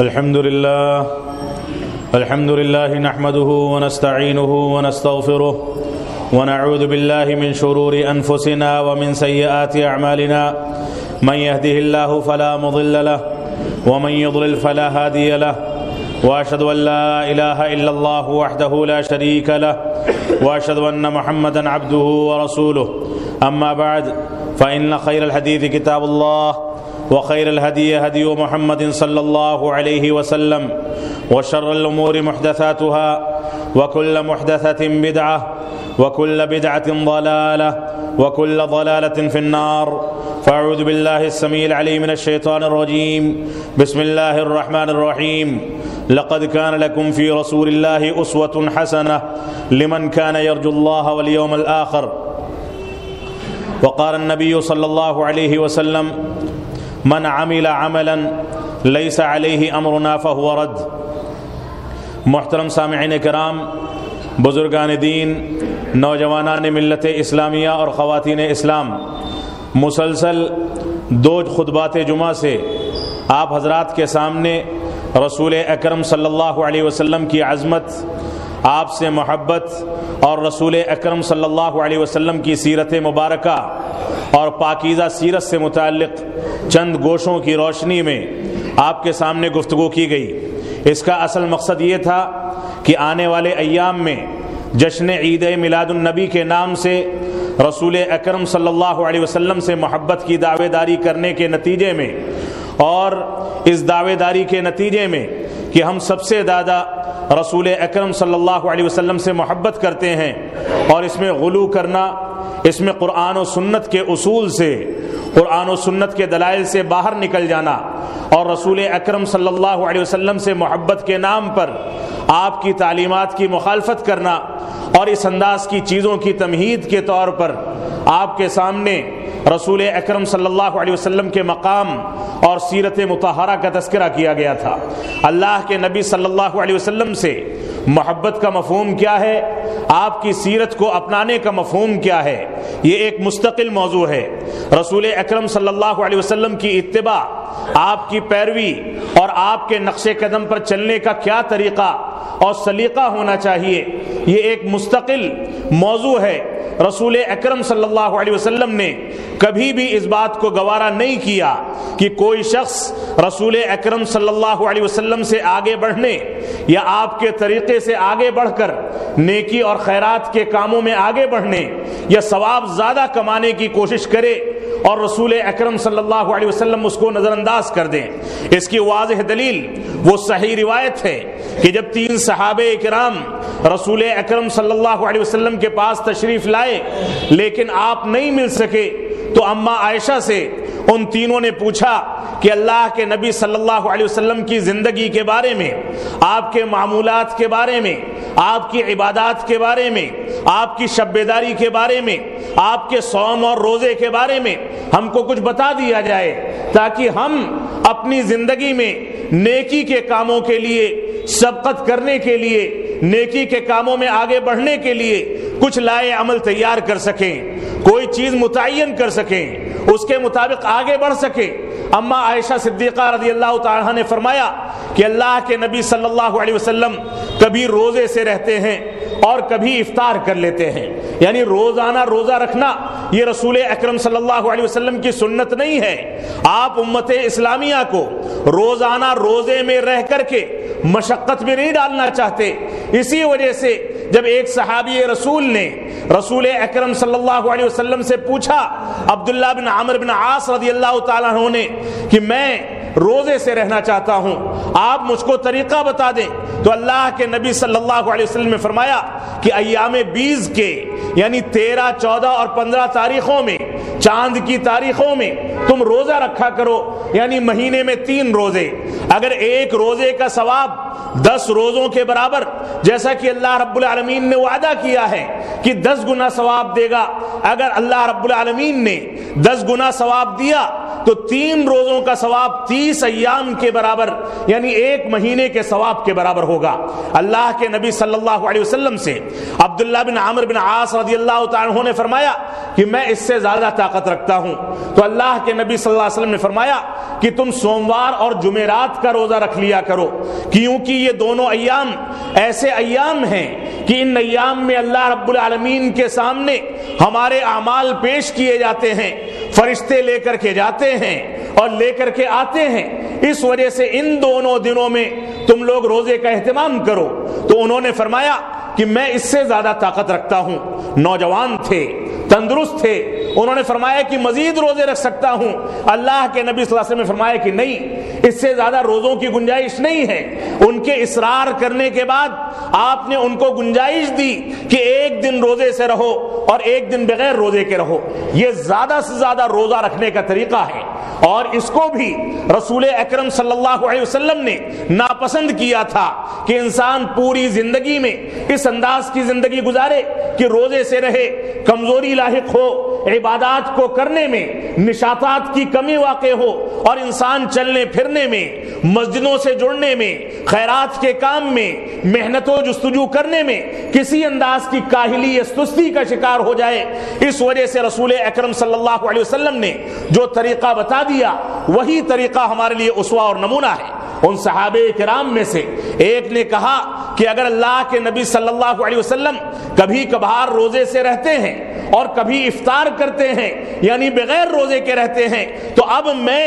الحمد لله نحمده ونستعينه ونستغفره ونعوذ بالله من شرور أنفسنا ومن سيئات أعمالنا من يهده الله فلا مضل له ومن يضلل فلا هادي له وأشهد أن لا إله إلا الله وحده لا شريك له وأشهد أن محمدا عبده ورسوله أما بعد فإن خير الحديث كتاب الله وخير الهدي هدي محمد صلى الله عليه وسلم وشر الأمور محدثاتها وكل محدثة بدعة وكل بدعة ضلالة وكل ضلالة في النار فأعوذ بالله السميع العليم من الشيطان الرجيم بسم الله الرحمن الرحيم لقد كان لكم في رسول الله أسوة حسنة لمن كان يرجو الله واليوم الآخر وقال النبي صلى الله عليه وسلم من عمل عملا ليس عليه امرنا فهو رد۔ محترم سامعین کرام، بزرگان دین، نوجوانان ملت اسلامیہ اور خواتین اسلام، مسلسل دو خطبات جمعہ سے آپ حضرات کے سامنے رسول اکرم صلی اللہ علیہ وسلم کی عظمت، آپ سے محبت اور رسول اکرم صلی اللہ علیہ وسلم کی سیرت مبارکہ اور پاکیزہ سیرت سے متعلق چند گوشوں کی روشنی میں آپ کے سامنے گفتگو کی گئی۔ اس کا اصل مقصد یہ تھا کہ آنے والے ایام میں جشن عید میلاد النبی کے نام سے رسول اکرم صلی اللہ علیہ وسلم سے محبت کی دعوے داری کرنے کے نتیجے میں اور اس دعوے داری کے نتیجے میں کہ ہم سب سے زیادہ رسول اکرم صلی اللہ علیہ وسلم سے محبت کرتے ہیں اور اس میں غلو کرنا، اس میں قرآن و سنت کے اصول سے، قرآن و سنت کے دلائل سے باہر نکل جانا اور رسول اکرم صلی اللہ علیہ وسلم سے محبت کے نام پر آپ کی تعلیمات کی مخالفت کرنا اور اس انداز کی چیزوں کی تمہید کے طور پر آپ کے سامنے رسول اکرم صلی اللہ علیہ وسلم کے مقام اور سیرت مطہرہ کا تذکرہ کیا گیا تھا۔ اللہ کے نبی صلی اللہ علیہ وسلم سے محبت کا مفہوم کیا ہے، آپ کی سیرت کو اپنانے کا مفہوم کیا ہے، یہ ایک مستقل موضوع ہے۔ رسول اکرم صلی اللہ علیہ وسلم کی اتباع، آپ کی پیروی اور آپ کے نقش قدم پر چلنے کا کیا طریقہ اور سلیقہ ہونا چاہیے، یہ ایک مستقل موضوع ہے۔ رسول اکرم صلی اللہ علیہ وسلم نے کبھی بھی اس بات کو گوارا نہیں کیا کہ کوئی شخص رسول اکرم صلی اللہ علیہ وسلم سے آگے بڑھنے یا آپ کے طریقے سے آگے بڑھ کر نیکی اور خیرات کے کاموں میں آگے بڑھنے یا ثواب زیادہ کمانے کی کوشش کرے اور رسول اکرم صلی اللہ علیہ وسلم اس کو نظر انداز کر دیں۔ اس کی واضح دلیل وہ صحیح روایت ہے کہ جب 3 صحابہ کرام رسول اکرم صلی اللہ علیہ وسلم کے پاس تشریف لائے لیکن آپ نہیں مل سکے تو اماں عائشہ سے ان تینوں نے پوچھا کہ اللہ کے نبی صلی اللہ علیہ وسلم کی زندگی کے بارے میں، آپ کے معمولات کے بارے میں، آپ کی عبادات کے بارے میں، آپ کی شب بیداری کے بارے میں، آپ کے صوم اور روزے کے بارے میں ہم کو کچھ بتا دیا جائے تاکہ ہم اپنی زندگی میں نیکی کے کاموں کے لیے، سبقت کرنے کے لیے، نیکی کے کاموں میں آگے بڑھنے کے لیے کچھ لائے عمل تیار کر سکیں، کوئی چیز متعین کر سکیں، اس کے مطابق آگے بڑھ سکیں۔ اما عائشہ صدیقہ رضی اللہ تعالیٰ عنہ نے فرمایا کہ اللہ کے نبی صلی اللہ علیہ وسلم کبھی روزے سے رہتے ہیں اور کبھی افطار کر لیتے ہیں، یعنی روزانہ روزہ رکھنا یہ رسول اکرم صلی اللہ علیہ وسلم کی سنت نہیں ہے۔ آپ امت اسلامیہ کو روزانہ روزے میں رہ کر کے مشقت میں نہیں ڈالنا چاہتے، اسی وجہ سے جب ایک صحابی رسول نے رسول اکرم صلی اللہ علیہ وسلم سے پوچھا، عبداللہ بن عمرو بن عاص رضی اللہ تعالیٰ عنہ نے، کہ میں روزے سے رہنا چاہتا ہوں، آپ مجھ کو طریقہ بتا دیں، تو اللہ کے نبی صلی اللہ علیہ وسلم نے فرمایا کہ ایام 20 کے یعنی 13، 14 اور 15 تاریخوں میں، چاند کی تاریخوں میں تم روزہ رکھا کرو، یعنی مہینے میں 3 روزے۔ اگر ایک روزے کا ثواب 10 روزوں کے برابر، جیسا کہ اللہ رب العالمین نے وعدہ کیا ہے کہ 10 گنا ثواب دے گا، اگر اللہ رب العالمین نے 10 گنا ثواب دیا تو 3 روزوں کا ثواب 30 ایام کے برابر یعنی 1 مہینے کے ثواب کے برابر ہوگا۔ اللہ کے نبی صلی اللہ علیہ وسلم سے عبداللہ بن عمرو بن عاص رضی اللہ تعالیٰ عنہ نے فرمایا کہ میں اس سے زیادہ طاقت رکھتا ہوں، تو اللہ کے نبی صلی اللہ علیہ وسلم نے فرمایا کہ تم سوموار اور جمعرات کا روزہ رکھ لیا کرو، کیونکہ یہ دونوں ایام ایسے ایام ہیں کہ ان ایام میں اللہ رب العالمین کے سامنے ہمارے اعمال پیش کیے جاتے ہیں، فرشتے لے کر کے جاتے ہیں اور لے کر کے آتے ہیں، اس وجہ سے ان دونوں دنوں میں تم لوگ روزے کا اہتمام کرو۔ تو انہوں نے فرمایا کہ میں اس سے زیادہ طاقت رکھتا ہوں، نوجوان تھے، تندرست تھے، انہوں نے فرمایا کہ مزید روزے رکھ سکتا ہوں۔ اللہ کے نبی صلی اللہ علیہ وسلم نے فرمایا کہ نہیں، اس سے زیادہ روزوں کی گنجائش نہیں ہے۔ ان کے اصرار کرنے کے بعد آپ نے ان کو گنجائش دی کہ 1 دن روزے سے رہو اور 1 دن بغیر روزے کے رہو، یہ زیادہ سے زیادہ روزہ رکھنے کا طریقہ ہے، اور اس کو بھی رسول اکرم صلی اللہ علیہ وسلم نے ناپسند کیا تھا کہ انسان پوری زندگی میں اس انداز کی زندگی گزارے کہ روزے سے رہے، کمزوری لاحق ہو، عبادات کو کرنے میں نشاطات کی کمی واقع ہو، اور انسان چلنے پھرنے میں، مسجدوں سے جڑنے میں، خیرات کے کام میں، محنت و جستجو کرنے میں کسی انداز کی کاہلی یا سستی کا شکار ہو جائے۔ اس وجہ سے رسول اکرم صلی اللہ علیہ وسلم نے جو طریقہ بتا دیا وہی طریقہ ہمارے لیے اسوہ اور نمونہ ہے۔ ان صحابہ کرام میں سے ایک نے کہا کہ اگر اللہ کے نبی صلی اللہ علیہ وسلم کبھی کبھار روزے سے رہتے ہیں اور کبھی افطار کرتے ہیں یعنی بغیر روزے کے رہتے ہیں، تو اب میں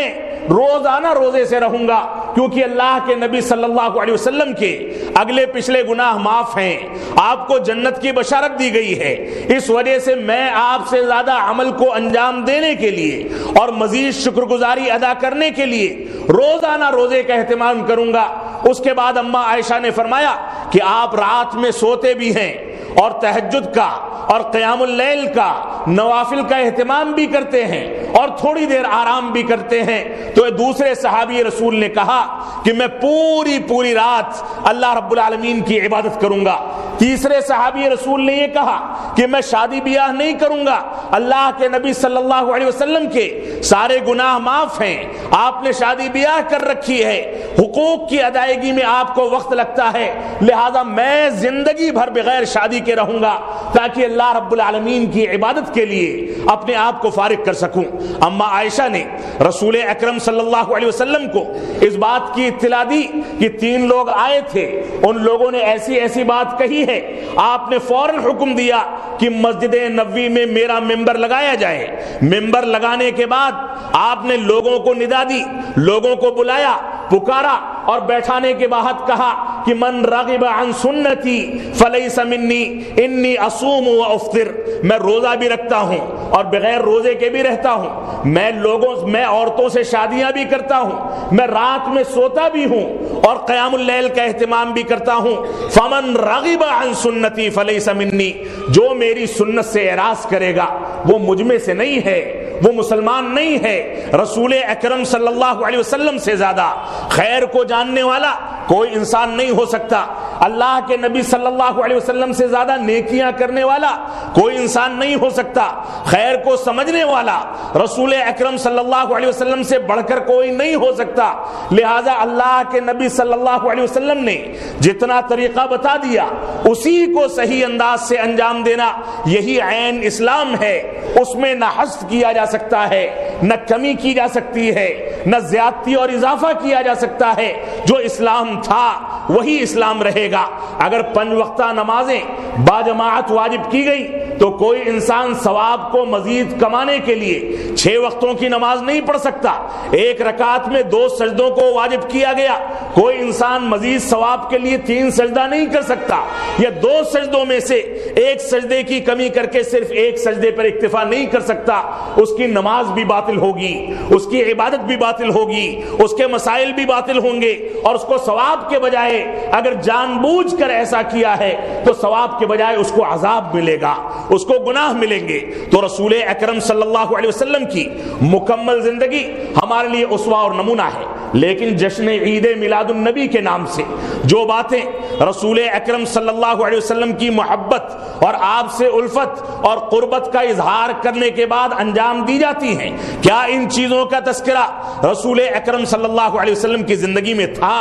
روزانہ روزے سے رہوں گا، کیونکہ اللہ کے نبی صلی اللہ علیہ وسلم کے اگلے پچھلے گناہ معاف ہیں، آپ کو جنت کی بشارت دی گئی ہے، اس وجہ سے میں آپ سے زیادہ عمل کو انجام دینے کے لیے اور مزید شکر گزاری ادا کرنے کے لیے روزانہ روزے کا اہتمام کروں گا۔ اس کے بعد اماں عائشہ نے فرمایا کہ آپ رات میں سوتے بھی ہیں اور تہجد کا اور قیام اللیل کا نوافل کا اہتمام بھی کرتے ہیں اور تھوڑی دیر آرام بھی کرتے ہیں۔ تو دوسرے صحابی رسول نے کہا کہ میں پوری رات اللہ رب العالمین کی عبادت کروں گا۔ تیسرے صحابی رسول نے یہ کہا کہ میں شادی بیاہ نہیں کروں گا، اللہ کے نبی صلی اللہ علیہ وسلم کے سارے گناہ معاف ہیں، آپ نے شادی بیاہ کر رکھی ہے، حقوق کی ادائیگی میں آپ کو وقت لگتا ہے، لہذا میں زندگی بھر بغیر شادی کے رہوں گا تاکہ اللہ رب العالمین کی عبادت کے لیے اپنے آپ کو فارغ کر سکوں۔ اما عائشہ نے رسول اکرم صلی اللہ علیہ وسلم کو اس بات کی اطلاع دی کہ 3 لوگ آئے تھے، ان لوگوں نے ایسی بات کہی ہے، آپ نے فوراً حکم دیا کہ مسجد نبوی میں میرا ممبر لگایا جائے۔ ممبر لگانے کے بعد آپ نے لوگوں کو ندا دی، لوگوں کو بلایا، پکارا اور بیٹھانے کے بعد کہا کہ من رغب عن سنتی فلیس منی انی اصوم و افطر، میں روزہ بھی رکھتا ہوں اور بغیر روزے کے بھی رہتا ہوں، میں عورتوں سے شادیاں بھی کرتا ہوں، میں رات میں سوتا بھی ہوں اور قیام اللیل کا اہتمام بھی کرتا ہوں۔ فمن رغب عن سنتی فلیس منی، جو میری سنت سے اعراض کرے گا وہ مجھ میں سے نہیں ہے، وہ مسلمان نہیں ہے۔ رسول اکرم صلی اللہ علیہ وسلم سے زیادہ خیر کو جاننے والا کوئی انسان نہیں ہو سکتا، اللہ کے نبی صلی اللہ علیہ وسلم سے زیادہ نیکیاں کرنے والا کوئی انسان نہیں ہو سکتا، خیر کو سمجھنے والا رسول اکرم صلی اللہ علیہ وسلم سے بڑھ کر کوئی نہیں ہو سکتا۔ لہذا اللہ کے نبی صلی اللہ علیہ وسلم نے جتنا طریقہ بتا دیا اسی کو صحیح انداز سے انجام دینا، یہی عین اسلام ہے۔ اس میں نہ حذف کیا جا سکتا ہے، نہ کمی کی جا سکتی ہے، نہ زیادتی اور اضافہ کیا جا سکتا ہے۔ جو اسلام تھا وہی اسلام رہے گا۔ اگر 5 وقتہ نمازیں باجماعت واجب کی گئی تو کوئی انسان ثواب کو مزید کمانے کے لیے 6 وقتوں کی نماز نہیں پڑھ سکتا۔ 1 رکعت میں 2 سجدوں کو واجب کیا گیا، کوئی انسان مزید ثواب کے لیے 3 سجدہ نہیں کر سکتا، یا 2 سجدوں میں سے 1 سجدے کی کمی کر کے صرف 1 سجدے پر اکتفا نہیں کر سکتا، اس کی نماز بھی باطل ہوگی، اس کی عبادت بھی باطل ہوگی، اس کے مسائل بھی باطل ہوں گے، اور اس کو ثواب کے بجائے اگر جان بوجھ کر ایسا کیا ہے تو ثواب کے بجائے اس کو عذاب ملے گا، اس کو گناہ ملیں گے۔ تو رسول اکرم صلی اللہ علیہ وسلم کی مکمل زندگی ہمارے لیے اسوہ اور نمونہ ہے۔ لیکن جشن عید میلاد النبی کے نام سے جو باتیں رسول اکرم صلی اللہ علیہ وسلم کی محبت اور آپ سے الفت اور قربت کا اظہار کرنے کے بعد انجام دی جاتی ہیں، کیا ان چیزوں کا تذکرہ رسول اکرم صلی اللہ علیہ وسلم کی زندگی میں تھا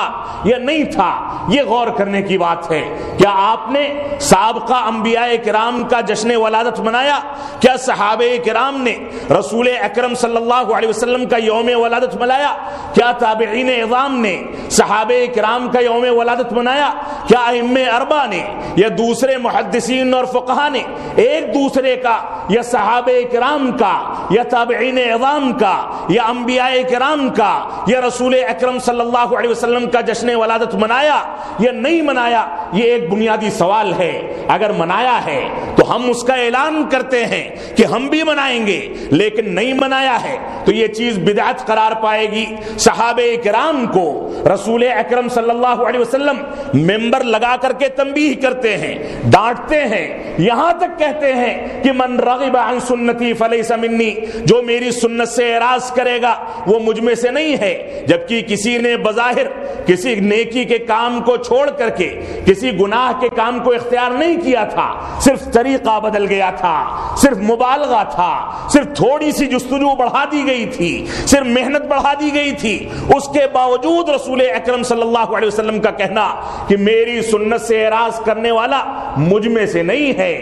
یا نہیں تھا؟ یہ غور کرنے کی بات ہے۔ کیا آپ نے سابقہ انبیاء کرام کا جشن ولادت منایا؟ کیا صحابہ کرام نے رسول اکرم صلی اللہ علیہ وسلم کا یوم ولادت منایا؟ کیا تابعین اعظام نے صحابہ کرام کا یوم ولادت منایا؟ کیا ائمہ اربعہ نے یا دوسرے محدثین اور فقہا نے ایک دوسرے کا یا صحابہ کرام کا یا تابعین اعظام کا یا انبیاء کرام کا یا رسول اکرم صلی اللہ علیہ وسلم کا جشن ولادت منایا یا نہیں منایا؟ یہ ایک بنیادی سوال ہے۔ اگر منایا ہے تو ہم اس کا اعلان کرتے ہیں کہ ہم بھی منائیں گے، لیکن نہیں منایا ہے تو یہ چیز بدعت قرار پائے گی۔ صحابہ کرام کو رسول اکرم صلی اللہ علیہ وسلم ممبر لگا کر کے تنبیہ کرتے ہیں، ڈانٹتے ہیں، یہاں تک کہتے ہیں کہ من رغب عن سنتی فلیس منی، جو میری سنت سے اعراض کرے گا وہ مجھ میں سے نہیں ہے۔ جبکہ کسی نے بظاہر کسی نیکی کے کام کو چھوڑ کر کے کسی گناہ کے کام کو اختیار نہیں کیا تھا، صرف طریقہ بدل گیا تھا، صرف مبالغہ تھا، صرف تھوڑی سی جستجو بڑھا دی گئی تھی، صرف محنت بڑھا دی گئی تھی، اس کے باوجود رسول اکرم صلی اللہ علیہ وسلم کا کہنا کہ میری سنت سے اعراض کرنے والا مجھ میں سے نہیں ہے،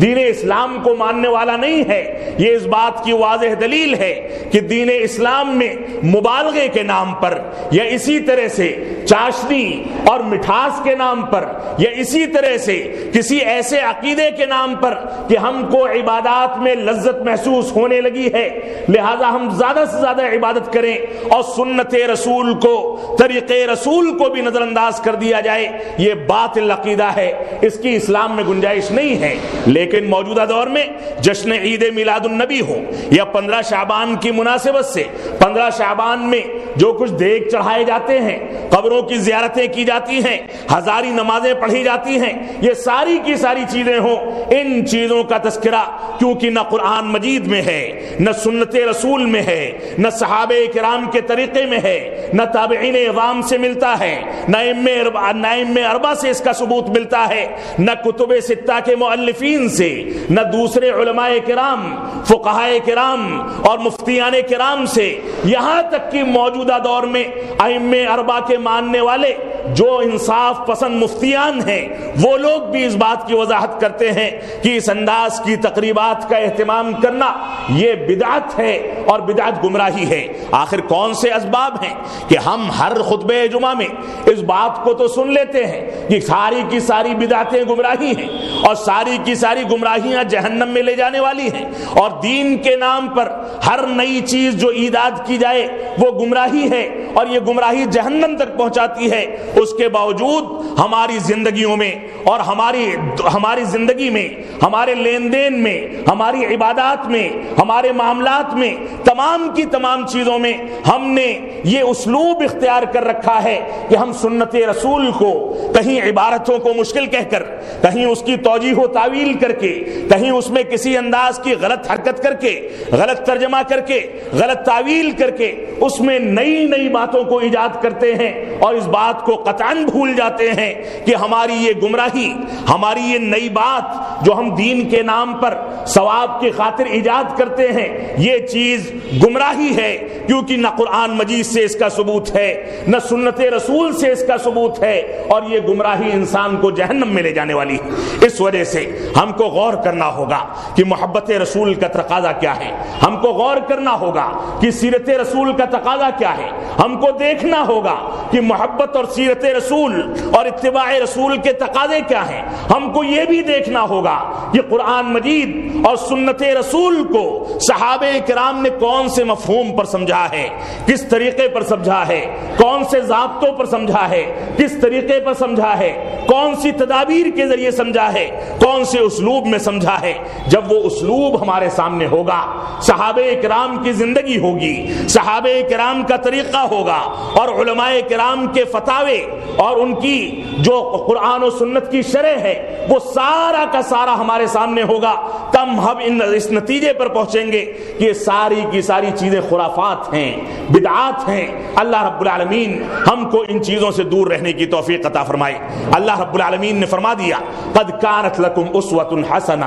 دین اسلام کو ماننے والا نہیں ہے، یہ اس بات کی واضح دلیل ہے کہ دین اسلام میں مبالغے کے نام پر یا اسی طرح سے چاشنی اور مٹھاس کے نام پر یا اسی طرح سے کسی ایسے عقیدے کے نام پر کہ ہم کو عبادات میں لذت محسوس ہونے لگی ہے لہذا ہم زیادہ سے زیادہ عبادت کریں اور سنت رسول کو، طریقے رسول کو بھی نظر انداز کر دیا جائے، یہ باطل عقیدہ ہے، اس کی اسلام میں گنجائش نہیں ہے۔ لیکن موجودہ دور میں جشن عید میلاد النبی ہو یا 15 شعبان کی مناسبت سے 15 شعبان میں جو کچھ دیگ چڑھائے جاتے ہیں، قبروں کی زیارتیں کی جاتی ہیں، ہزاری نمازیں پڑھی جاتی ہیں، یہ ساری کی ساری چیزیں ہوں، ان چیزوں کا تذکرہ کیونکہ نہ قرآن مجید میں ہے، نہ سنت رسول میں ہے، نہ صحابہ کرام کے طریقے میں ہے، نہ تابعین اعظام سے ملتا ہے، نہ ائمہ اربعہ سے اس کا ثبوت ملتا ہے، نہ کتب ستہ کے مؤلفین سے، نہ دوسرے علماء کرام، فقہائے کرام اور مفتیان کرام سے، یہاں تک کہ موجودہ دور میں ائمہ اربعہ کے ماننے والے جو انصاف پسند مفتیان ہیں وہ لوگ بھی اس بات کی وضاحت کرتے ہیں کہ اس انداز کی تقریبات کا اہتمام کرنا یہ بدعت ہے اور بدعت گمراہی ہے۔ آخر کون سے اسباب ہیں کہ ہم ہر خطبہ جمعہ میں اس بات کو تو سن لیتے ہیں کہ ساری کی ساری بدعتیں گمراہی ہیں اور ساری کی ساری گمراہیاں جہنم میں لے جانے والی ہیں، اور دین کے نام پر ہر نئی چیز جو ایجاد کی جائے وہ گمراہی ہے اور یہ گمراہی جہنم تک پہنچاتی ہے، اس کے باوجود ہماری زندگیوں میں اور ہماری زندگی میں، ہمارے لین دین میں، ہماری عبادات میں، ہمارے معاملات میں، تمام کی تمام چیزوں میں ہم نے یہ اسلوب اختیار کر رکھا ہے کہ ہم سنت رسول کو کہیں عبارتوں کو مشکل کہہ کر، کہیں اس کی توجیہ و تعویل کر کے، کہیں اس میں کسی انداز کی غلط حرکت کر کے، غلط ترجمہ کر کے، غلط تعویل کر کے اس میں نئی نئی باتوں کو ایجاد کرتے ہیں اور اس بات کو قطعاً بھول جاتے ہیں کہ ہماری یہ گمراہی، ہماری یہ نئی بات جو ہم دین کے نام پر ثواب کی خاطر ایجاد کرتے ہیں یہ چیز گمراہی ہے، کیونکہ نہ قرآن مجید سے اس کا ثبوت ہے، نہ سنت رسول سے اس کا ثبوت ہے، اور یہ گمراہی انسان کو جہنم میں لے جانے والی ہے۔ اس وجہ سے ہم کو غور کرنا ہوگا کہ محبت رسول کا تقاضا کیا ہے، ہم کو غور کرنا ہوگا کہ سیرت رسول کا تقاضا کیا ہے، ہم کو دیکھنا ہوگا کہ محبت اور سیرت رسول اور اتباع رسول کے تقاضے کیا ہیں، ہم کو یہ بھی دیکھنا ہوگا کہ قرآن مجید اور سنت رسول کو صحابہ کرام نے کون سے مفہوم پر سمجھا ہے، کس طریقے پر سمجھا ہے، کون سے ضابطوں پر سمجھا ہے، کس طریقے پر سمجھا ہے، کون سی تدابیر کے ذریعے سمجھا ہے، کون سے اسلوب میں سمجھا ہے۔ جب وہ اسلوب ہمارے سامنے ہوگا، صحابہ کرام کی زندگی ہوگی، صحابہ کرام کا طریقہ ہوگا اور علماء کرام کے فتاوے اور ان کی جو قرآن و سنت کی شرح ہے وہ سارا کا سارا تمہارا ہمارے سامنے ہوگا تب ہم اس نتیجے پر پہنچیں گے کہ یہ ساری کی ساری چیزیں خرافات ہیں، بدعات ہیں۔ اللہ رب العالمین ہم کو ان چیزوں سے دور رہنے کی توفیق عطا فرمائے۔ اللہ رب العالمین نے فرما دیا قد کانت لکم اسوۃ حسنہ،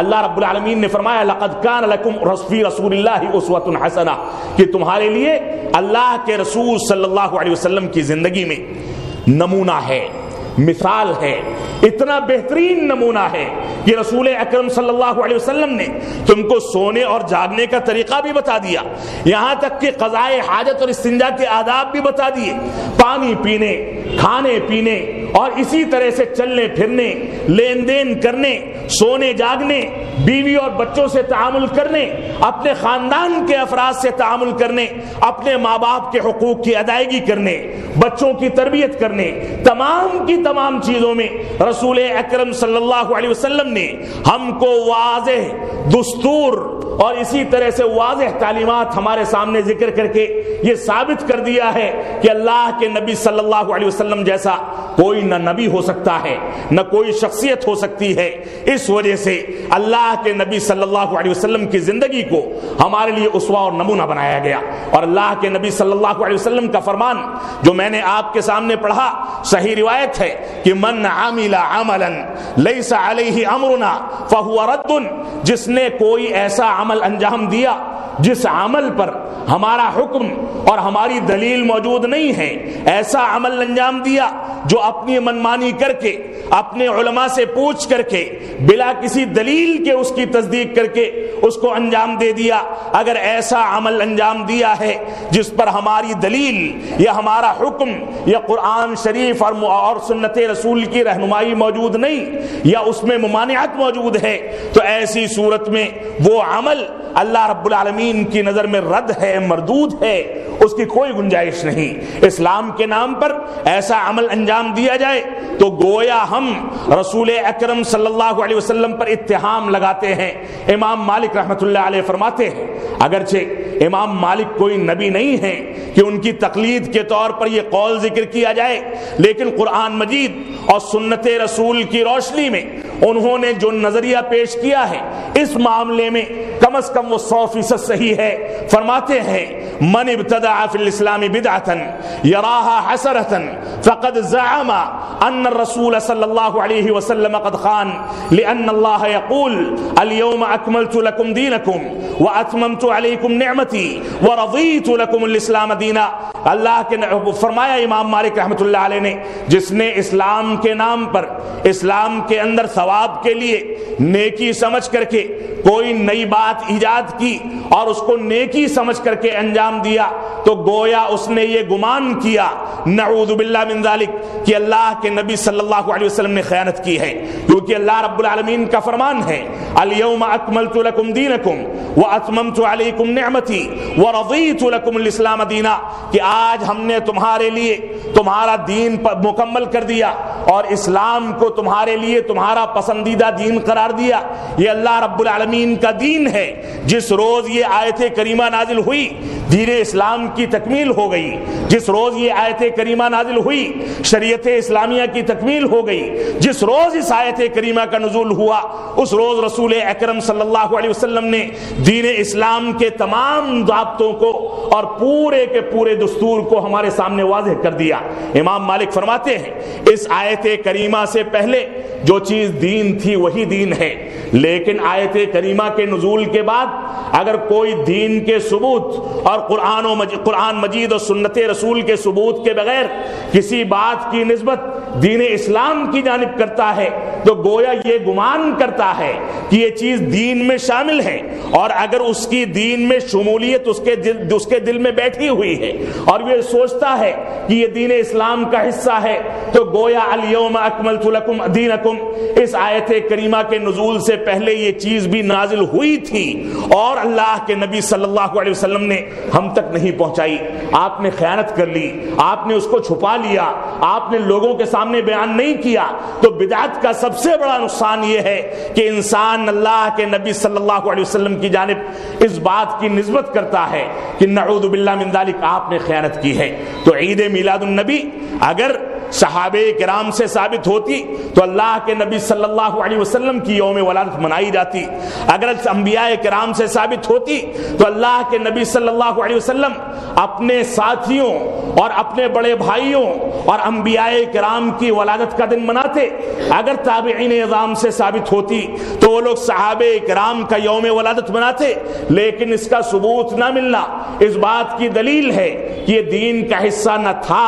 اللہ رب العالمین نے فرمایا لقد کان لکم فی رسول اللہ اسوۃ حسنہ، کہ تمہارے لیے اللہ کے رسول صلی اللہ علیہ وسلم کی زندگی میں نمونہ ہے، مثال ہے، اتنا بہترین نمونہ ہے کہ رسول اکرم صلی اللہ علیہ وسلم نے تم کو سونے اور جاگنے کا طریقہ بھی بتا دیا، یہاں تک کہ قضائے حاجت اور استنجا کے آداب بھی بتا دیے، پانی پینے، کھانے پینے اور اسی طرح سے چلنے پھرنے، لین دین کرنے، سونے جاگنے، بیوی اور بچوں سے تعامل کرنے، اپنے خاندان کے افراد سے تعامل کرنے، اپنے ماں باپ کے حقوق کی ادائیگی کرنے، بچوں کی تربیت کرنے، تمام کی تمام چیزوں میں رسول اکرم صلی اللہ علیہ وسلم نے ہم کو واضح دستور اور اسی طرح سے واضح تعلیمات ہمارے سامنے ذکر کر کے یہ ثابت کر دیا ہے کہ اللہ کے نبی صلی اللہ علیہ وسلم جیسا کوئی نہ نبی ہو سکتا ہے، نہ کوئی شخصیت ہو سکتی ہے۔ اس وجہ سے اللہ کے نبی صلی اللہ علیہ وسلم کی زندگی کو ہمارے لیے اسوہ اور نمونہ بنایا گیا، اور اللہ کے نبی صلی اللہ علیہ وسلم کا فرمان جو میں نے آپ کے سامنے پڑھا صحیح روایت ہے کہ من عمل عملا لیس علیہ امرنا فہو رد، جس نے کوئی ایسا عمل انجام دیا جس عمل پر ہمارا حکم اور ہماری دلیل موجود نہیں ہے، ایسا عمل انجام دیا جو اپنی منمانی کر کے، اپنے علماء سے پوچھ کر کے، بلا کسی دلیل کے اس کی تصدیق کر کے اس کو انجام دے دیا، اگر ایسا عمل انجام دیا ہے جس پر ہماری دلیل یا ہمارا حکم یا قرآن شریف اور سنت رسول کی رہنمائی موجود نہیں یا اس میں ممانعت موجود ہے، تو ایسی صورت میں وہ عمل اللہ رب العالمین کی نظر میں رد ہے، مردود ہے، اس کی کوئی گنجائش نہیں۔ اسلام کے نام پر ایسا عمل انجام دیا جائے تو گویا ہم رسول اکرم صلی اللہ علیہ وسلم پر اتہام لگاتے ہیں۔ امام مالک رحمۃ اللہ علیہ فرماتے ہیں اگرچہ امام مالک کوئی نبی نہیں ہے کہ ان کی تقلید کے طور پر یہ قول ذکر کیا جائے، لیکن قرآن مجید اور سنت رسول کی روشنی میں انہوں نے جو نظریہ پیش کیا ہے اس معاملے میں کم از کم وہ 100% صحیح ہے۔ فرماتے ہیں من ابتدع فی الاسلام بدعۃ یراها حسنۃ فقد زعم ان الرسول صلی اللہ علیہ وسلم قد خان لان اللہ یقول اليوم اکملت لکم دینکم واتممت علیکم نعمتی ورضیت لکم الاسلام دینا۔ اللہ کے فرمایا امام مالک رحمۃ اللہ علیہ نے، جس نے اسلام کے نام پر اسلام کے اندر ثواب کے لیے نیکی سمجھ کر کے کوئی نئی بات ایجاد کی اور اس کو نیکی سمجھ کر کے انجام دیا تو گویا اس نے یہ گمان کیا، نعوذ باللہ من ذالک، کہ اللہ کے نبی صلی اللہ علیہ وسلم نے خیانت کی ہے، کیونکہ اللہ رب العالمین کا فرمان ہے الیوم اکملت لکم دینکم واتممت علیکم نعمتی ورضیت لکم الاسلام دینا، کہ آج ہم نے تمہارے لیے تمہارا دین مکمل کر دیا اور اسلام کو تمہارے لیے تمہارا پسندیدہ دین قرار دیا۔ یہ اللہ رب العالمین کا دین ہے۔ جس روز یہ آیت کریمہ نازل ہوئی دین اسلام کی تکمیل ہو گئی، جس روز یہ آیت کریمہ نازل ہوئی شریعت اسلامیہ کی تکمیل ہو گئی، جس روز اس آیت کریمہ کا نزول ہوا اس روز رسول اکرم صلی اللہ علیہ وسلم نے دین اسلام کے تمام ضابطوں کو اور پورے کے پورے دستور کو ہمارے سامنے واضح کر دیا۔ امام مالک فرماتے ہیں اس آیت کریمہ سے پہلے جو چیز دین تھی وہی دین ہے، لیکن آیت کریمہ کے نزول کے بعد اگر کوئی دین کے ثبوت اور قرآن مجید اور سنت رسول کے ثبوت کے بغیر کسی بات کی نسبت دین اسلام کی جانب کرتا ہے تو گویا یہ گمان کرتا ہے کہ یہ چیز دین میں شامل ہے، اور اگر اس کی دین میں شمولیت اس کے دل میں بیٹھی ہوئی ہے اور وہ سوچتا ہے کہ یہ دین اسلام کا حصہ ہے تو گویا الیوم اکملت لکم دینکم اس آیت کریمہ کے نزول سے پہلے یہ چیز بھی نازل ہوئی تھی اور اللہ کے نبی صلی اللہ علیہ وسلم نے ہم تک نہیں پہنچائی۔ آپ نے خیانت کر لی، آپ نے اس کو چھپا لیا، آپ نے لوگوں کے سامنے بیان نہیں کیا، تو بدعت کا سب سے بڑا نقصان یہ ہے کہ انسان اللہ کے نبی صلی اللہ علیہ وسلم کی جانب اس بات کی نسبت کرتا ہے کہ نعوذ باللہ من ذالک آپ نے خیانت کی ہے۔ تو عید میلاد النبی اگر صحابہ کرام سے ثابت ہوتی تو اللہ کے نبی صلی اللہ علیہ وسلم کی یوم ولادت منائی جاتی. اگر انبیاء کرام سے ثابت ہوتی تو اللہ کے نبی صلی اللہ علیہ وسلم اپنے ساتھیوں اور اپنے بڑے بھائیوں اور انبیاء کرام کی ولادت کا دن مناتے. اگر تابعین اعظام سے ثابت ہوتی تو وہ لوگ صحابہ کرام کا یوم ولادت مناتے. لیکن اس کا ثبوت نہ ملنا اس بات کی دلیل ہے کہ یہ دین کا حصہ نہ تھا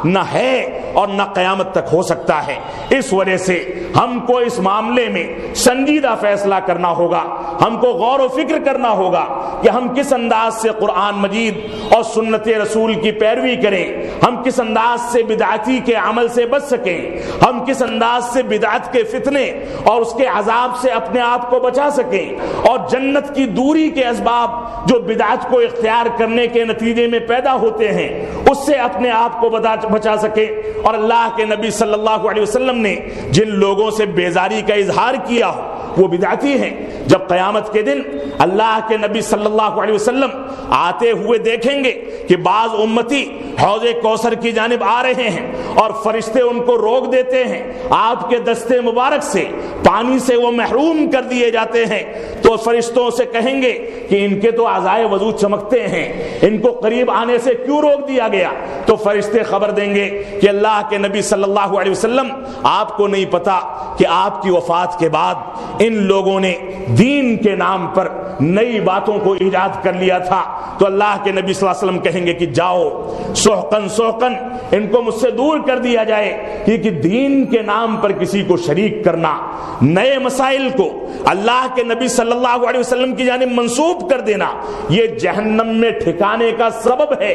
نہ ہے اور نہ قیامت تک ہو سکتا ہے. اس وجہ سے ہم کو اس معاملے میں سنجیدہ فیصلہ کرنا ہوگا. ہم کو غور و فکر کرنا ہوگا کہ ہم کس انداز سے قرآن مجید اور سنت رسول کی پیروی کریں, ہم کس انداز سے بدعتی کے عمل سے بچ سکیں, ہم کس انداز سے بدعت کے فتنے اور اس کے عذاب سے اپنے آپ کو بچا سکیں, اور جنت کی دوری کے اسباب جو بدعت کو اختیار کرنے کے نتیجے میں پیدا ہوتے ہیں اس سے اپنے آپ کو بچا سکیں. اور اللہ کے نبی صلی اللہ علیہ وسلم نے جن لوگوں سے بیزاری کا اظہار کیا ہو وہ بدعتی ہیں. جب قیامت کے دن اللہ کے نبی صلی اللہ علیہ وسلم آتے ہوئے دیکھیں گے کہ بعض امتی حوض کوثر کی جانب آ رہے ہیں اور فرشتے ان کو روک دیتے ہیں, آپ کے دستے مبارک سے پانی سے وہ محروم کر دیے جاتے ہیں, تو فرشتوں سے کہیں گے کہ ان کے تو اعضائے وضو چمکتے ہیں, ان کو قریب آنے سے کیوں روک دیا گیا؟ تو فرشتے خبر دیں گے کہ اللہ کے نبی صلی اللہ علیہ وسلم آپ کو نہیں پتا کہ آپ کی وفات کے بعد ان لوگوں نے دین کے نام پر نئی باتوں کو ایجاد کر لیا تھا. تو اللہ کے نبی صلی اللہ علیہ وسلم کہیں گے کہ جاؤ سحقن سحقن ان کو مجھ سے دور کر دیا جائے, کہ دین کے نام پر کسی کو شریک کرنا, نئے مسائل کو اللہ کے نبی صلی اللہ علیہ وسلم کی جانب منسوب کر دینا, یہ جہنم میں ٹھکانے کا سبب ہے.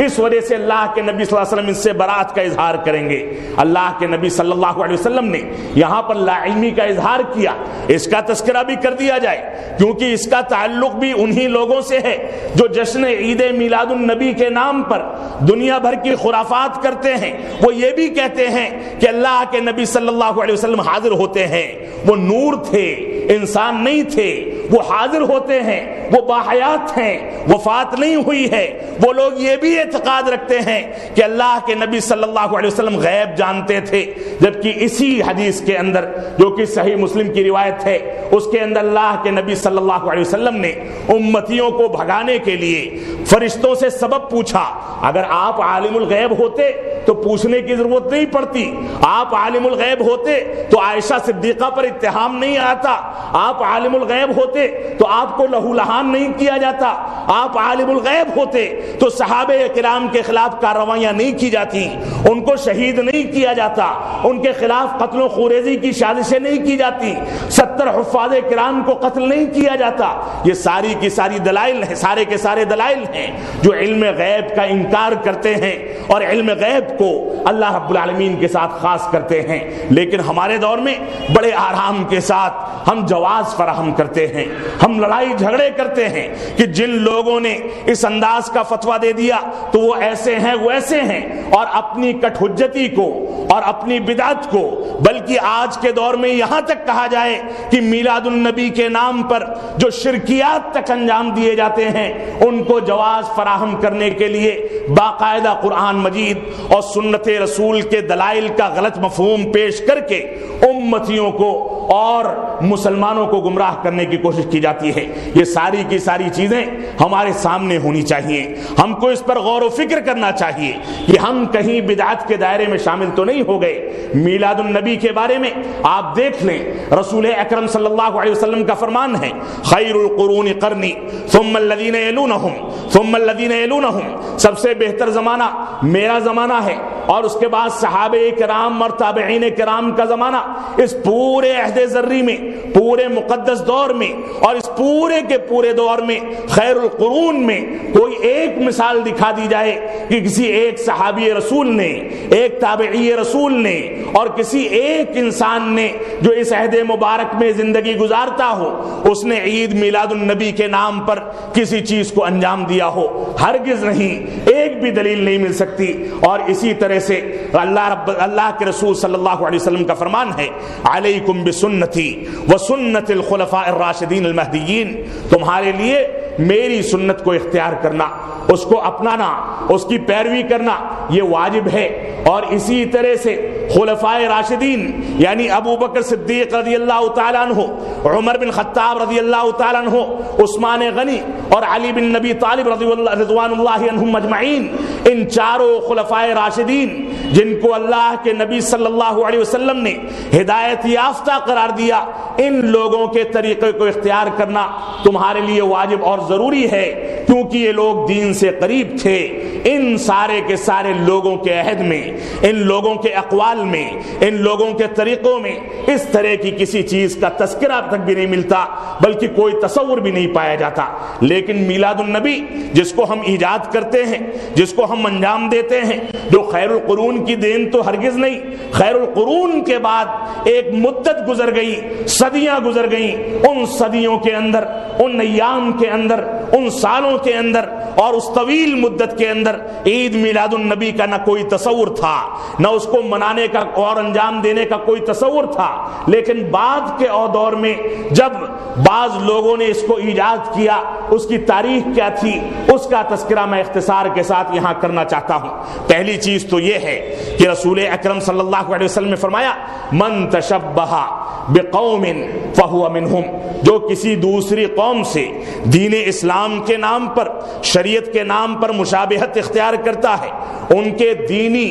اس وجہ سے اللہ کے نبی صلی اللہ علیہ وسلم اس سے برات کا اظہار کریں گے. اللہ کے نبی صلی اللہ علیہ وسلم نے یہاں پر لا علمی کا اظہار کیا, اس کا تذکرہ بھی کر دیا جائے کیونکہ اس کا تعلق بھی انہی لوگوں سے ہے جو جشن عید میلاد النبی کے نام پر دنیا بھر کی خرافات کرتے ہیں. وہ یہ بھی کہتے ہیں کہ اللہ کے نبی صلی اللہ علیہ وسلم حاضر ہوتے ہیں, وہ نور تھے, انسان نہیں تھے, وہ حاضر ہوتے ہیں, وہ باحیات ہیں, وفات نہیں ہوئی ہے. وہ لوگ یہ بھی اعتقاد رکھتے ہیں کہ اللہ کے نبی صلی اللہ علیہ وسلم غیب جانتے تھے, جبکہ اسی حدیث کے اندر جو کہ صحیح مسلم کی روایت ہے اس کے اندر اللہ کے نبی صلی اللہ علیہ وسلم نے امتیوں کو بھگانے کے لیے فرشتوں سے سبب پوچھا. اگر آپ عالم الغیب ہوتے تو پوچھنے کی ضرورت نہیں پڑتی, آپ عالم الغیب ہوتے تو عائشہ صدیقہ پر اتہام نہیں آتا, آپ عالم الغیب ہوتے تو آپ کو لہو لہان نہیں کیا جاتا, آپ عالم الغیب ہوتے تو صحابہ کرام کے خلاف کارروائیاں نہیں کی جاتی, ان کو شہید نہیں کیا جاتا, ان کے خلاف قتل و خوریزی کی سازشیں نہیں کی جاتی, 70 حفاظ کرام کو قتل نہیں کیا جاتا. یہ ساری کی ساری دلائل ہیں, سارے کے سارے دلائل ہیں جو علم غیب کا انکار کرتے ہیں اور علم غیب کو اللہ رب العالمین کے ساتھ خاص کرتے ہیں. لیکن ہمارے دور میں بڑے آرام کے ساتھ ہم جواز فراہم کرتے ہیں, ہم لڑائی جھگڑے کرتے ہیں کہ جن لوگوں نے اس انداز کا فتویٰ دے دیا تو وہ ایسے ہیں وہ ایسے ہیں, اور اپنی کٹ حجتی کو اور اپنی بدعت کو, بلکہ آج کے دور میں یہاں تک کہا جائے کہ میلاد النبی کے نام پر جو شرکیات تک انجام دیے جاتے ہیں ان کو جواز فراہم کرنے کے لیے باقاعدہ قرآن مجید اور سنت رسول کے دلائل کا غلط مفہوم پیش کر کے امتیوں کو اور مسلمانوں کو گمراہ کرنے کی کوشش کی جاتی ہے. یہ ساری کی ساری چیزیں ہمارے سامنے ہونی چاہیے, ہم کو اس پر غور و فکر کرنا چاہیے کہ ہم کہیں بدعت کے دائرے میں شامل تو نہیں ہو گئے. میلاد النبی کے بارے میں آپ دیکھ لیں, رسول اکرم صلی اللہ علیہ وسلم کا فرمان ہے خیر القرون قرنی ثم الذین یلونہم ثم الذین یلونہم, سب سے بہتر زمانہ میرا زمانہ ہے اور اس کے بعد صحابہ کرام اور تابعین کرام کا زمانہ. اس پورے عہد ذری میں, پورے مقدس دور میں اور اس پورے کے پورے دور میں خیر القرون میں کوئی ایک مثال دکھا دی جائے کہ کسی ایک صحابی رسول نے, ایک تابعی رسول نے اور کسی ایک انسان نے جو اس عہد مبارک میں زندگی گزارتا ہو اس نے عید میلاد النبی کے نام پر کسی چیز کو انجام دیا ہو. ہرگز نہیں, ایک بھی دلیل نہیں مل سکتی. اور اسی طرح سے اللہ کے رسول صلی اللہ علیہ وسلم کا فرمان ہے علیکم بسنتی وسنت الخلفاء الراشدین المہدیین, تمہارے لیے میری سنت کو اختیار کرنا، اس کو اپنانا، اس کی پیروی کرنا یہ واجب ہے۔ اور اسی طرح سے خلفائے راشدین یعنی ابو بکر صدیق رضی اللہ تعالیٰ عنہ، عمر بن خطاب رضی اللہ تعالیٰ عنہ، عثمان غنی اور علی بن نبی طالب رضوان اللہ عنہم اجمعین، ان چاروں خلفائے راشدین جن کو اللہ کے نبی صلی اللہ علیہ وسلم نے ہدایت یافتہ قرار دیا، ان لوگوں کے طریقے کو اختیار کرنا تمہارے لیے واجب اور ضروری ہے، کیونکہ یہ لوگ دین سے قریب تھے۔ ان سارے کے سارے لوگوں کے عہد میں، ان لوگوں کے اقوال میں، ان لوگوں کے طریقوں میں اس طرح کی کسی چیز کا تذکرہ تک بھی نہیں ملتا، بلکہ کوئی تصور بھی نہیں پایا جاتا۔ لیکن میلاد النبی جس کو ہم ایجاد کرتے ہیں، جس کو ہم انجام دیتے ہیں، جو خیر القرون کی دین تو ہرگز نہیں، خیر القرون کے بعد ایک مدت گزر گئی، صدیاں گزر گئیں، ان صدیوں کے اندر، ان ایام کے اندر، ان سالوں کے اندر اور اس طویل مدت کے اندر عید میلاد النبی کا نہ کوئی تصور تھا، نہ اس کو منانے کا اور انجام دینے کا کوئی تصور تھا۔ لیکن بعد کے دور میں جب بعض لوگوں نے اس کو ایجاد کیا، اس کی تاریخ کیا تھی، اس کا تذکرہ میں اختصار کے ساتھ یہاں کرنا چاہتا ہوں۔ پہلی چیز تو یہ ہے کہ رسول اکرم صلی اللہ علیہ وسلم نے فرمایا، من تشبہ بقوم فہو منہم، جو کسی دوسری قوم سے دین اسلام کے نام پر، شریعت کے نام پر مشابہت اختیار کرتا ہے، ان کے دینی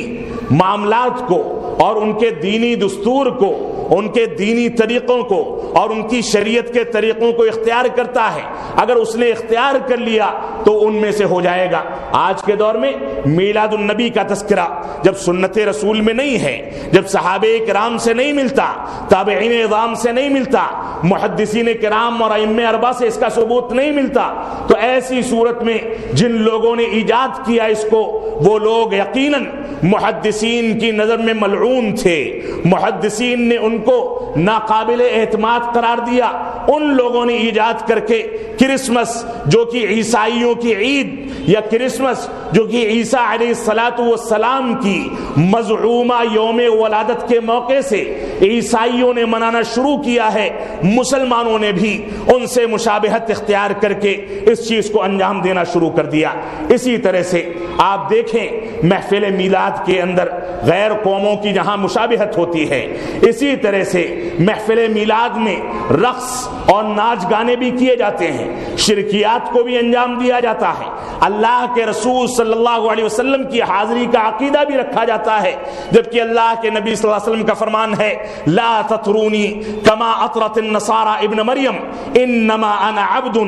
معاملات کو اور ان کے دینی دستور کو، ان کے دینی طریقوں کو اور ان کی شریعت کے طریقوں کو اختیار کرتا ہے، اگر اس نے اختیار کر لیا تو ان میں سے ہو جائے گا۔ آج کے دور میں میلاد النبی کا تذکرہ جب سنت رسول میں نہیں ہے، جب صحابہ کرام سے نہیں ملتا، تابعین اعظام سے نہیں ملتا، محدثین کرام اور ائمہ اربعہ سے اس کا ثبوت نہیں ملتا، تو ایسی صورت میں جن لوگوں نے ایجاد کیا اس کو، وہ لوگ یقیناً محدثین کی نظر میں ملعون تھے، محدثین نے ان کو ناقابل اعتماد قرار دیا۔ ان لوگوں نے ایجاد کر کے کرسمس جو کہ عیسائیوں کی عید، یا کرسمس جو کہ عیسیٰ علیہ السلام کی مزعومہ یوم ولادت کے موقع سے عیسائیوں نے منانا شروع کیا ہے، مسلمانوں نے بھی ان سے مشابہت اختیار کر کے اس چیز کو انجام دینا شروع کر دیا۔ اسی طرح سے آپ دیکھیں محفل میلاد کے اندر غیر قوموں کی جہاں مشابہت ہوتی ہے، اسی طرح سے محفل میلاد میں رقص اور ناچ گانے بھی کیے جاتے ہیں، شرکیات کو بھی انجام دیا جاتا ہے، اللہ کے رسول صلی اللہ علیہ وسلم کی حاضری کا عقیدہ بھی رکھا جاتا ہے، جبکہ اللہ کے نبی صلی اللہ علیہ وسلم کا فرمان ہے، لا تطرونی کما اطرت النصارى ابن مریم انما انا عبد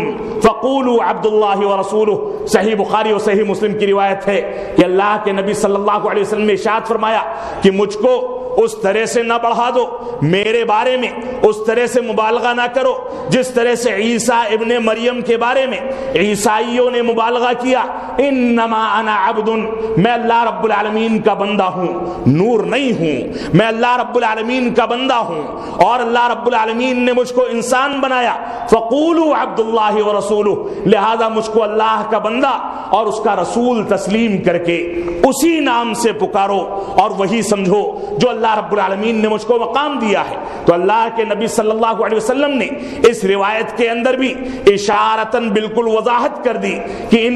فقولوا عبد اللہ ورسولہ۔ صحیح بخاری اور صحیح مسلم کی روایت ہے کہ اللہ کے نبی صلی اللہ علیہ وسلم نے ارشاد فرمایا کہ مجھ کو اس طرح سے نہ بڑھا دو، میرے بارے میں اس طرح سے مبالغہ نہ کرو جس طرح سے عیسیٰ ابن مریم کے بارے میں عیسائیوں نے مبالغہ کیا۔ انما انا عبد، میں اللہ رب العالمین کا بندہ ہوں، نور نہیں ہوں، میں اللہ رب العالمین کا بندہ ہوں، اور اللہ رب العالمین نے مجھ کو انسان بنایا، فقولوا عبد اللہ ورسولہ، لہذا مجھ کو اللہ کا بندہ اور اس کا رسول تسلیم کر کے اسی نام سے پکارو اور وہی سمجھو جو اللہ رب العالمین نے مجھ کو مقام دیا ہے۔ تو اللہ کے نبی صلی اللہ علیہ وسلم نے اس روایت کے اندر بھی اشارتاً بالکل وضاحت کر دی کہ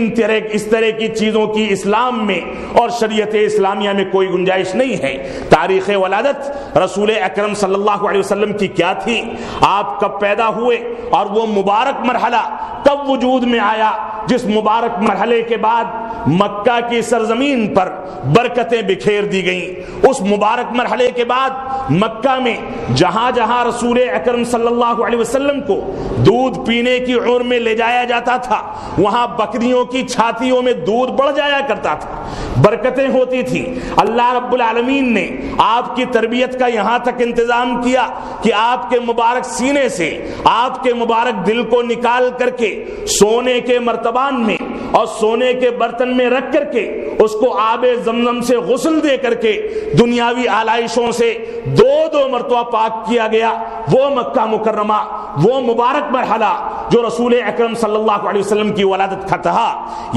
اس طرح کی چیزوں کی اسلام میں اور شریعت اسلامیہ میں کوئی گنجائش نہیں ہے۔ تاریخ ولادت رسول اکرم صلی اللہ علیہ وسلم کی کیا تھی، آپ کب پیدا ہوئے اور وہ مبارک مرحلہ کب وجود میں آیا جس مبارک مرحلے کے بعد مکہ کی سرزمین پر برکتیں بکھیر دی گئیں۔ اس مبارک مرحلے کے بعد مکہ میں جہاں جہاں رسول اکرم صلی اللہ علیہ وسلم کو دودھ پینے کی عمر میں لے جایا جاتا تھا، وہاں بکریوں کی چھاتیوں میں دودھ بڑھ جایا کرتا تھا، برکتیں ہوتی تھی۔ اللہ رب العالمین نے آپ کی تربیت کا یہاں تک انتظام کیا کہ آپ کے مبارک سینے سے آپ کے مبارک دل کو نکال کر کے سونے کے مرتبان میں اور سونے کے برتن میں رکھ کر کے اس کو آب زمزم سے غسل دے کر کے دنیاوی آلائشوں سے دو مرتبہ پاک کیا گیا۔ وہ مکہ مکرمہ، وہ مبارک مرحلہ جو رسول اکرم صلی اللہ علیہ وسلم کی ولادت کا تھا،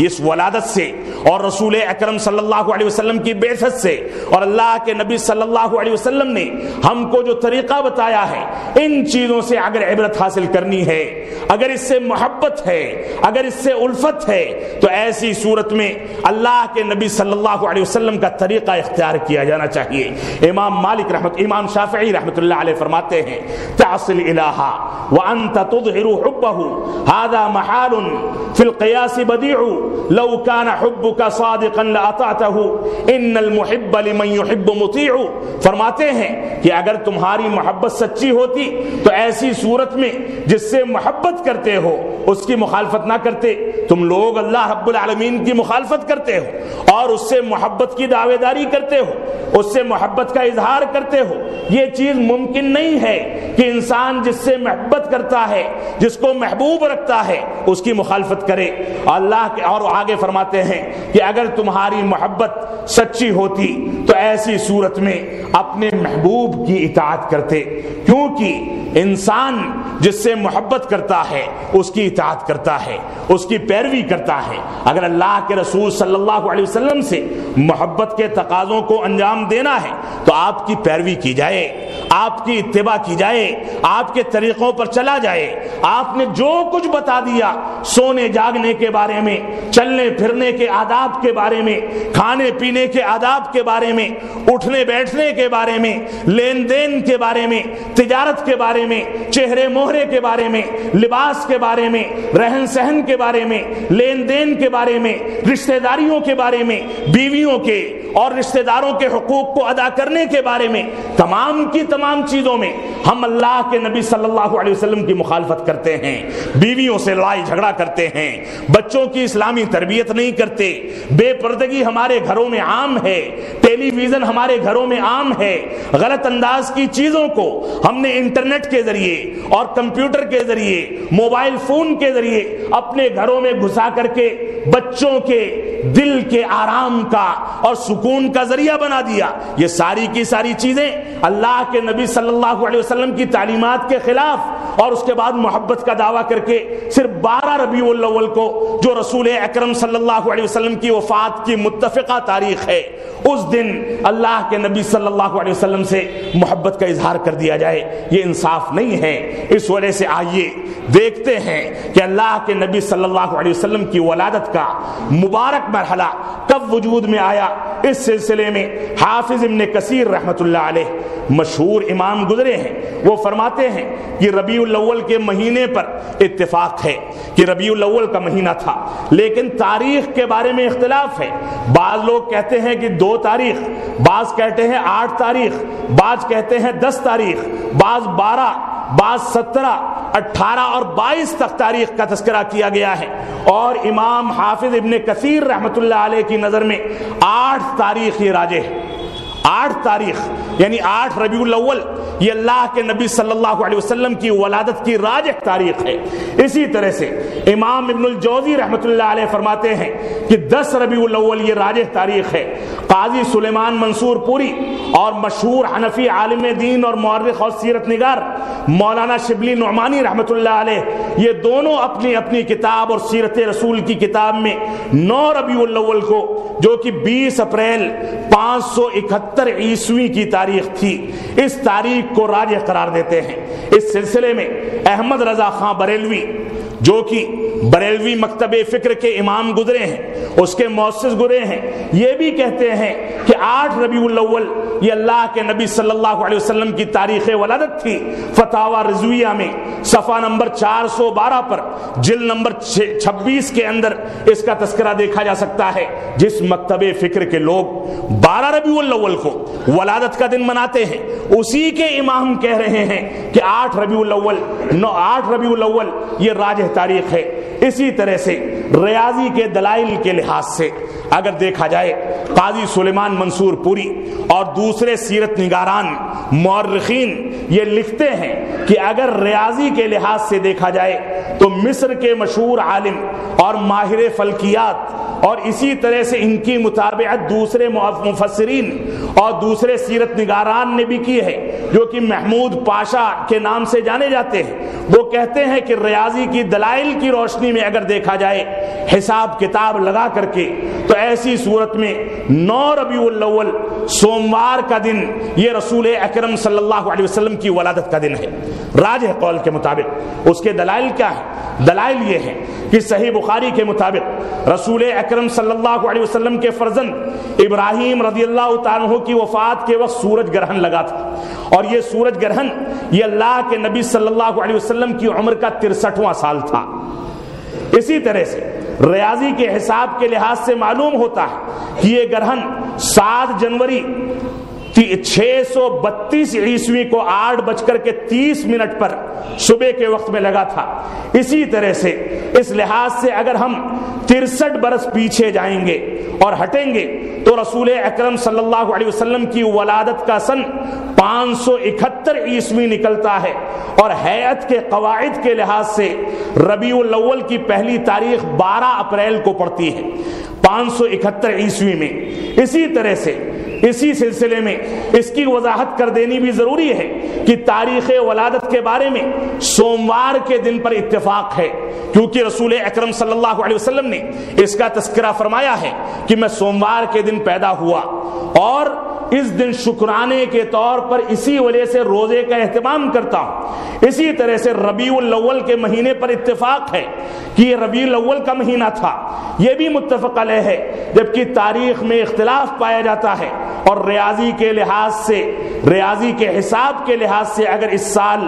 اس ولادت سے اور رسول اکرم صلی اللہ علیہ وسلم کی بعثت سے اور اللہ کے نبی صلی اللہ علیہ وسلم نے ہم کو جو طریقہ بتایا ہے، ان چیزوں سے اگر عبرت حاصل کرنی ہے، اگر اس سے محبت ہے، اگر اس سے الفت ہے، تو ایسی صورت میں اللہ کے نبی صلی اللہ علیہ وسلم کا طریقہ اختیار کیا جانا چاہیے۔ امام شافعی رحمۃ اللہ علیہ فرماتے ہیں تعصل الہ وانت تظہر حبہ هذا محال فی القیاس بدیع لو کان حبک صادقا لاطعته ان المحب لمن يحب مطیع۔ فرماتے ہیں کہ اگر تمہاری محبت سچی ہوتی تو ایسی صورت میں جس سے محبت کرتے ہو اس کی مخالفت نہ کرتے۔ تم لوگ اللہ رب العالمین کی مخالفت کرتے ہو اور اس سے محبت کی دعوے داری کرتے ہو، اس سے محبت کا اظہار کرتے ہو۔ یہ چیز ممکن نہیں ہے کہ انسان جس سے محبت کرتا ہے، جس کو محبوب رکھتا ہے، اس کی مخالفت کرے۔ اللہ کے اور آگے فرماتے ہیں کہ اگر تمہاری محبت سچی ہوتی تو ایسی صورت میں اپنے محبوب کی اطاعت کرتے، کیونکہ انسان جس سے محبت کرتا ہے اس کی اطاعت کرتا ہے، اس کی پیروی کرتا ہے۔ اگر اللہ کے رسول صلی اللہ علیہ وسلم سے محبت کے تقاضوں کو انجام دینا ہے تو آپ کی پیروی کی جائے، آپ کی اتباع کی جائے، آپ کے طریقوں پر چلا جائے۔ آپ نے جو کچھ بتا دیا سونے جاگنے کے بارے میں، چلنے پھرنے کے آداب کے بارے میں، کھانے پینے کے آداب کے بارے میں، اٹھنے بیٹھنے کے بارے میں، لین دین کے بارے میں، تجارت کے بارے میں، چہرے مہرے کے بارے میں، لباس کے بارے میں، رہن سہن کے بارے میں، لین دین کے بارے میں، رشتہ داریوں کے بارے میں، بیویوں کے اور رشتہ داروں کے حقوق کو ادا کرنے کے بارے میں، تمام کی تمام چیزوں میں ہم اللہ کے نبی صلی اللہ علیہ وسلم کی مخالفت کرتے ہیں، بیویوں سے لڑائی جھگڑا کرتے ہیں، بچوں کی اسلامی تربیت نہیں کرتے، بے پردگی ہمارے گھروں میں عام ہے، ٹیلی ویژن ہمارے گھروں میں عام ہے، غلط انداز کی چیزوں کو ہم نے انٹرنیٹ کے ذریعے اور کمپیوٹر کے ذریعے، موبائل فون کے ذریعے اپنے گھروں میں گھسا کر کے بچوں کے دل کے آرام کا اور سکون کا ذریعہ بنا دیا۔ یہ ساری کی ساری چیزیں اللہ کے نبی صلی اللہ علیہ وسلم کی تعلیمات کے خلاف، اور اس کے بعد محبت کا دعویٰ کر کے صرف 12 ربیع الاول کو جو رسول اکرم صلی اللہ علیہ وسلم کی وفات کی متفقہ تاریخ ہے، اس دن اللہ کے نبی صلی اللہ علیہ وسلم سے محبت کا اظہار کر دیا جائے، یہ انصاف نہیں ہے۔ اس وجہ سے آئیے دیکھتے ہیں کہ اللہ کے نبی صلی اللہ علیہ وسلم کی ولادت کا مبارک مرحلہ کب وجود میں آیا۔ اس سلسلے میں حافظ ابن کثیر رحمۃ اللہ علیہ مشہور امام گزرے ہیں، وہ فرماتے ہیں کہ ربیع الاول کے مہینے پر اتفاق ہے کہ ربیع الاول کا مہینہ تھا، لیکن تاریخ کے بارے میں اختلاف ہے۔ بعض لوگ کہتے ہیں کہ 2 تاریخ، بعض کہتے ہیں 8 تاریخ، بعض کہتے ہیں 10 تاریخ، بعض 12، بعض 17، 18 اور 22 تک تاریخ کا تذکرہ کیا گیا ہے، اور امام حافظ ابن کثیر رحمۃ اللہ علیہ کی نظر میں 8 تاریخ یہ راجح ہے۔ 8 تاریخ یعنی 8 ربیع الاول یہ اللہ کے نبی صلی اللہ علیہ وسلم کی ولادت کی راجح تاریخ ہے۔ اسی طرح سے امام ابن الجوزی رحمۃ اللہ علیہ فرماتے ہیں کہ 10 ربیع الاول یہ راجح تاریخ ہے۔ قاضی سلیمان منصور پوری اور مشہور حنفی عالم دین اور مورخ اور سیرت نگار مولانا شبلی نعمانی رحمۃ اللہ علیہ، یہ دونوں اپنی اپنی کتاب اور سیرت رسول کی کتاب میں 9 ربیع الاول کو، جو کہ 20 اپریل 571 عیسوی کی تاریخ تھی، اس تاریخ کو راجح قرار دیتے ہیں۔ اس سلسلے میں احمد رضا خان بریلوی، جو کہ بریلوی مکتب فکر کے امام گزرے ہیں، اس کے مؤسس گزرے ہیں، یہ بھی کہتے ہیں کہ 8 ربیع الاول یہ اللہ کے نبی صلی اللہ علیہ وسلم کی تاریخ ولادت تھی۔ فتاوی رضویہ میں صفحہ نمبر 412 پر جلد نمبر 26 کے اندر اس کا تذکرہ دیکھا جا سکتا ہے۔ جس مکتب فکر کے لوگ 12 ربیع الاول کو ولادت کا دن مناتے ہیں، اسی کے امام کہہ رہے ہیں کہ 8 ربیع الاول یہ راجح تاریخ ہے۔ اسی طرح سے ریاضی کے دلائل کے لحاظ سے اگر دیکھا جائے، قاضی سلیمان منصور پوری اور دوسرے سیرت نگاران مورخین یہ لکھتے ہیں کہ اگر ریاضی کے لحاظ سے دیکھا جائے تو مصر کے مشہور عالم اور ماہر فلکیات اور اسی طرح سے ان کی متابعت دوسرے مفسرین اور دوسرے سیرت نگاران نے بھی کی ہے، جو کہ محمود پاشا کے نام سے جانے جاتے ہیں۔ وہ کہتے ہیں کہ ریاضی کی دلائل کی روشنی میں اگر دیکھا جائے حساب کتاب لگا کر کے، تو ایسی صورت میں 9 ربیع الاول سوموار کا دن یہ رسول اکرم صلی اللہ علیہ وسلم کی ولادت کا دن ہے راجح قول کے مطابق۔ اس کے دلائل کیا ہے؟ دلائل یہ ہے کہ صحیح بخاری کے مطابق رسول اکرم صلی اللہ علیہ وسلم کے فرزند ابراہیم رضی اللہ تعالیٰ عنہ کی وفات کے وقت سورج گرہن لگا تھا، اور یہ سورج گرہن یہ اللہ کے نبی صلی اللہ علیہ وسلم کی عمر کا 63واں سال تھا۔ اسی طرح سے ریاضی کے حساب کے لحاظ سے معلوم ہوتا ہے کہ یہ گرہن 7 جنوری 632 عیسوی کو 8:30 پر صبح کے وقت میں لگا تھا۔ اسی طرح سے اس لحاظ سے اگر ہم 63 برس پیچھے جائیں گے اور ہٹیں گے تو رسول اکرم صلی اللہ علیہ وسلم کی ولادت کا سن 571 عیسوی نکلتا ہے، اور ہیئت کے قواعد کے لحاظ سے ربیع الاول کی پہلی تاریخ 12 اپریل کو پڑتی ہے 571 عیسوی میں۔ اسی طرح سے اسی سلسلے میں اس کی وضاحت کر دینی بھی ضروری ہے کہ تاریخ ولادت کے بارے میں سوموار کے دن پر اتفاق ہے، کیونکہ رسول اکرم صلی اللہ علیہ وسلم نے اس کا تذکرہ فرمایا ہے کہ میں سوموار کے دن پیدا ہوا، اور اس دن شکرانے کے طور پر اسی وجہ سے روزے کا اہتمام کرتا ہوں۔ اسی طرح سے ربیع الاول کے مہینے پر اتفاق ہے کہ یہ ربیع الاول کا مہینہ تھا، یہ بھی متفق علیہ ہے، جبکہ تاریخ میں اختلاف پایا جاتا ہے، اور ریاضی کے لحاظ سے، ریاضی کے حساب کے لحاظ سے اگر اس سال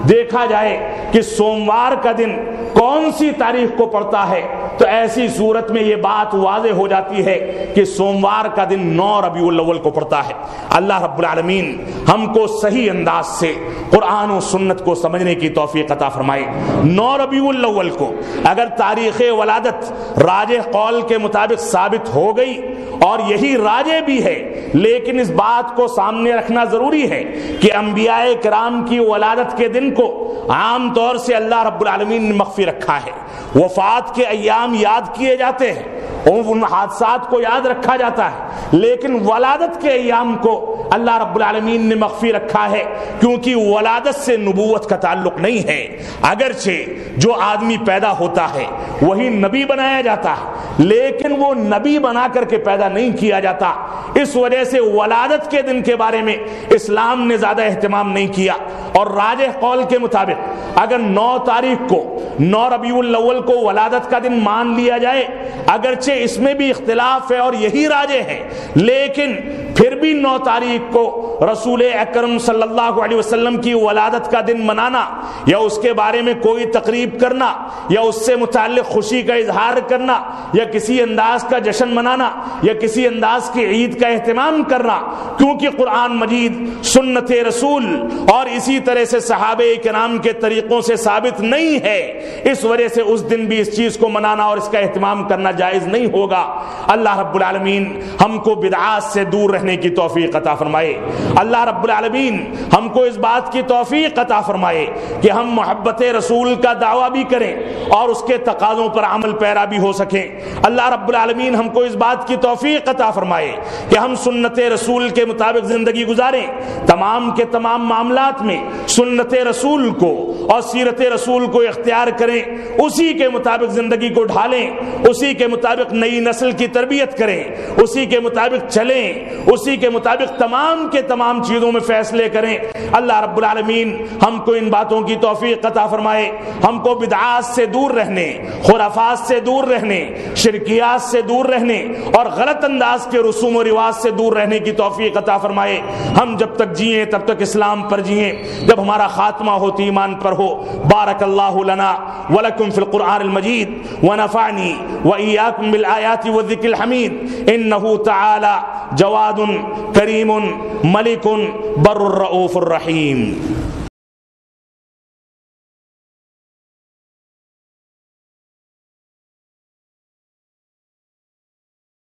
دیکھا جائے کہ سوموار کا دن کون سی تاریخ کو پڑتا ہے، تو ایسی صورت میں یہ بات واضح ہو جاتی ہے کہ سوموار کا دن 9 ربیع الاول کو پڑتا ہے۔ اللہ رب العالمین ہم کو صحیح انداز سے قرآن و سنت کو سمجھنے کی توفیق عطا فرمائے۔ 9 ربیع الاول کو اگر تاریخ ولادت راجح قول کے مطابق ثابت ہو گئی، اور یہی راجح بھی ہے، لیکن اس بات کو سامنے رکھنا ضروری ہے کہ انبیاء کرام کی ولادت کے دن کو عام طور سے اللہ رب العالمین نے مخفی رکھا ہے۔ وفات کے ایام یاد کیے جاتے ہیں، ان حادثات کو یاد رکھا جاتا ہے، لیکن ولادت کے ایام کو اللہ رب العالمین نے مخفی رکھا ہے، کیونکہ ولادت سے نبوت کا تعلق نہیں ہے۔ اگرچہ جو آدمی پیدا ہوتا ہے وہی نبی بنایا جاتا ہے، لیکن وہ نبی بنا کر کے پیدا نہیں کیا جاتا۔ اس وجہ سے ولادت کے دن کے بارے میں اسلام نے زیادہ اہتمام نہیں کیا، اور راجح قول کے مطابق اگر 9 تاریخ کو 9 ربیع الاول کو ولادت کا دن مان لیا جائے، اگرچہ اس میں بھی اختلاف ہے اور یہی راجح ہے، لیکن پھر بھی 9 تاریخ کو رسول اکرم صلی اللہ علیہ وسلم کی ولادت کا دن منانا، یا اس کے بارے میں کوئی تقریب کرنا، یا اس سے متعلق خوشی کا اظہار کرنا، یا کسی انداز کا جشن منانا، یا کسی انداز کی عید کا اہتمام کرنا، کیونکہ قرآن مجید، سنت رسول اور اسی طرح سے صحابہ کرام کے طریقوں سے ثابت نہیں ہے، اس وجہ سے اس دن بھی اس چیز کو منانا اور اس کا اہتمام کرنا جائز نہیں ہوگا۔ اللہ رب العالمین ہم کو بدعات سے دور رہنے کی توفیق عطا فرمائے۔ اللہ رب العالمین ہم کو اس بات کی توفیق عطا فرمائے کہ ہم محبت رسول کا دعویٰ بھی کریں اور اس کے تقاضوں پر عمل پیرا بھی ہو سکیں۔ اللہ رب العالمین ہم کو اس بات کی توفیق عطا فرمائے کہ ہم سنت رسول کے مطابق زندگی گزاریں، تمام کے تمام معاملات میں سنت رسول کو اور سیرت رسول کو اختیار کریں، اسی کے مطابق زندگی کو ڈھالیں، اسی کے مطابق نئی نسل کی تربیت کریں، اسی کے مطابق چلیں، اسی کے مطابق تمام کے تمام چیزوں میں فیصلے کریں۔ اللہ رب العالمین ہم کو ان باتوں کی توفیق عطا فرمائے، ہم کو بدعات سے دور رہنے، خرافات سے دور رہنے، شرکیات سے دور رہنے اور غلط انداز کے رسوم و رواج سے دور رہنے کی توفیق عطا فرمائے۔ ہم جب تک جئیں تب تک اسلام پر جئیں، جب ہمارا خاتمہ ہو تو ایمان پر ہو۔ بارک اللہ لنا ولکم فی القرآن المجید ونفعنی وإیاکم بالآیات والذکر الحمید، انہ تعالی جواد کریم ملک بر الرؤوف الرحیم۔